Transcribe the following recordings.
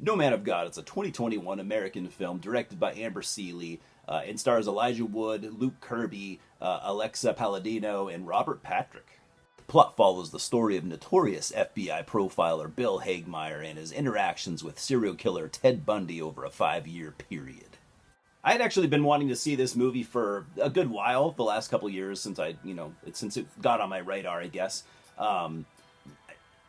No Man of God. It's a 2021 American film directed by Amber Sealey and stars Elijah Wood, Luke Kirby, Aleksa Palladino, and Robert Patrick. The plot follows the story of notorious FBI profiler Bill Hagmaier and his interactions with serial killer Ted Bundy over a 5-year period. I had actually been wanting to see this movie for a good while, the last couple years since it got on my radar, I guess. Um,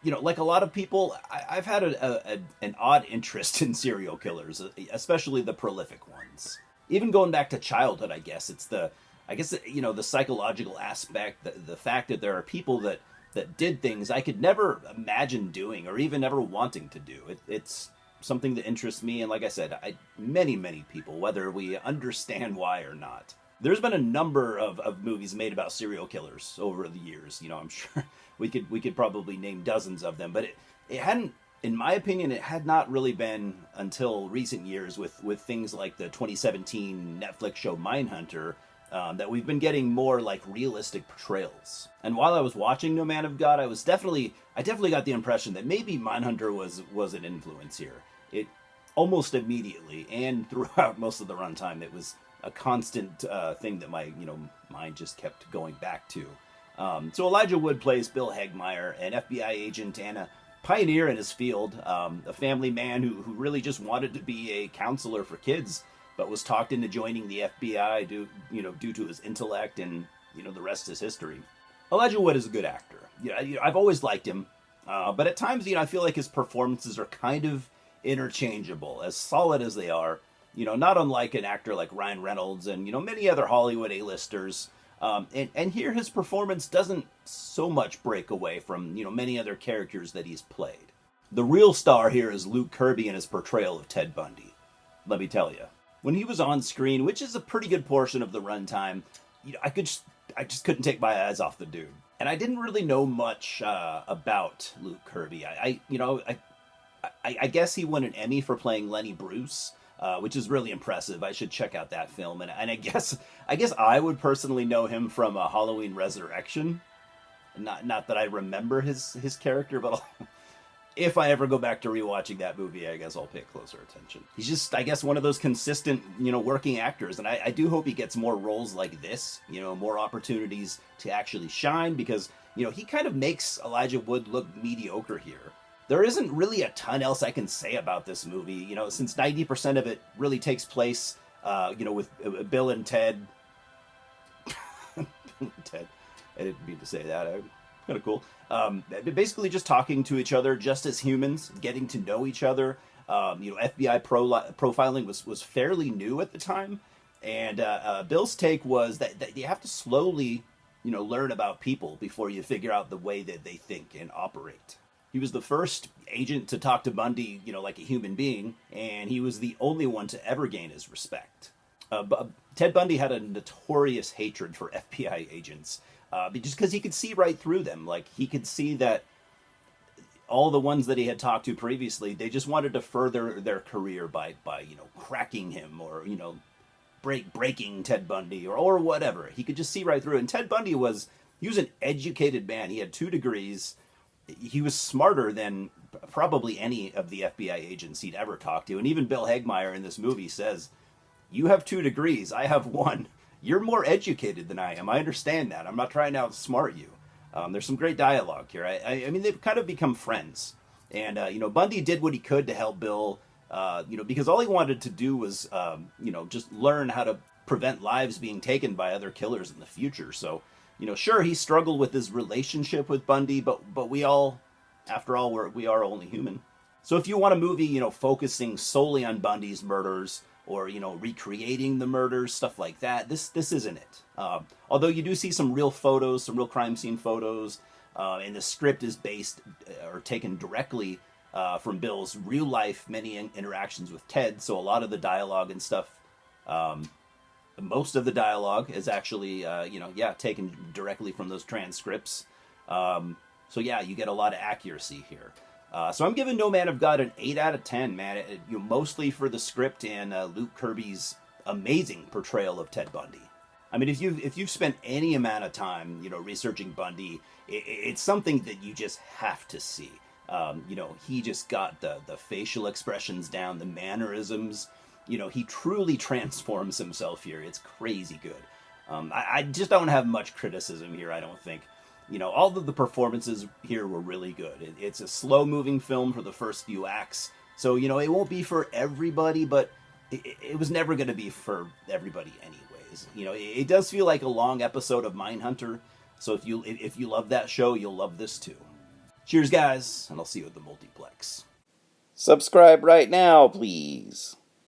like a lot of people, I've had an odd interest in serial killers, especially the prolific ones. Even going back to childhood, the psychological aspect, the fact that there are people that did things I could never imagine doing or even ever wanting to do. It's something that interests me, and like I said, many people, whether we understand why or not. There's been a number of movies made about serial killers over the years. I'm sure we could probably name dozens of them, but it hadn't, in my opinion, it had not really been until recent years with things like the 2017 Netflix show Mindhunter that we've been getting more like realistic portrayals. And while I was watching No Man of God, I definitely got the impression that maybe Mindhunter was an influence here. It almost immediately and throughout most of the runtime, it was a constant thing that my mind just kept going back to. So Elijah Wood plays Bill Hagmaier, an FBI agent and a pioneer in his field, a family man who really just wanted to be a counselor for kids, but was talked into joining the FBI due to his intellect, and the rest is history. Elijah Wood is a good actor. I've always liked him, but at times I feel like his performances are kind of interchangeable, as solid as they are. Not unlike an actor like Ryan Reynolds and many other Hollywood A-listers. And here his performance doesn't so much break away from many other characters that he's played. The real star here is Luke Kirby and his portrayal of Ted Bundy. Let me tell you, when he was on screen, which is a pretty good portion of the runtime, I just couldn't take my eyes off the dude. And I didn't really know much about Luke Kirby. I guess he won an Emmy for playing Lenny Bruce, which is really impressive. I should check out that film. And I guess I would personally know him from Halloween Resurrection. Not that I remember his character, but if I ever go back to rewatching that movie, I guess I'll pay closer attention. He's just, I guess, one of those consistent, working actors. And I do hope he gets more roles like this, more opportunities to actually shine, because, he kind of makes Elijah Wood look mediocre here. There isn't really a ton else I can say about this movie, since 90% of it really takes place, with Bill and Ted. Ted. I didn't mean to say that. Kind of cool. Basically just talking to each other just as humans, getting to know each other. FBI profiling was fairly new at the time. And Bill's take was that you have to slowly, learn about people before you figure out the way that they think and operate. He was the first agent to talk to Bundy, like a human being, and he was the only one to ever gain his respect. Ted Bundy had a notorious hatred for FBI agents, just because he could see right through them. Like, he could see that all the ones that he had talked to previously, they just wanted to further their career by cracking him or, breaking Ted Bundy or whatever. He could just see right through it. And Ted Bundy was an educated man. He had 2 degrees. He was smarter than probably any of the FBI agents he'd ever talked to. And even Bill Hagmaier in this movie says, "You have 2 degrees, I have 1. You're more educated than I am. I understand that. I'm not trying to outsmart you." There's some great dialogue here. I mean, they've kind of become friends. And, Bundy did what he could to help Bill, because all he wanted to do was, just learn how to prevent lives being taken by other killers in the future. So, sure, he struggled with his relationship with Bundy, but we all, after all, we are only human. So if you want a movie, focusing solely on Bundy's murders or, recreating the murders, stuff like that, this isn't it. Although you do see some real photos, some real crime scene photos, and the script is based or taken directly from Bill's real life, many interactions with Ted. So a lot of the dialogue and stuff, most of the dialogue is actually, taken directly from those transcripts. So yeah, you get a lot of accuracy here. So I'm giving No Man of God an 8 out of 10, man. Mostly for the script and Luke Kirby's amazing portrayal of Ted Bundy. I mean, if you've spent any amount of time, researching Bundy, it's something that you just have to see. He just got the facial expressions down, the mannerisms. He truly transforms himself here. It's crazy good. I just don't have much criticism here, I don't think. All of the performances here were really good. It's a slow-moving film for the first few acts, so, it won't be for everybody, but it was never going to be for everybody anyways. It does feel like a long episode of Mindhunter, so if you love that show, you'll love this too. Cheers, guys, and I'll see you at the multiplex. Subscribe right now, please.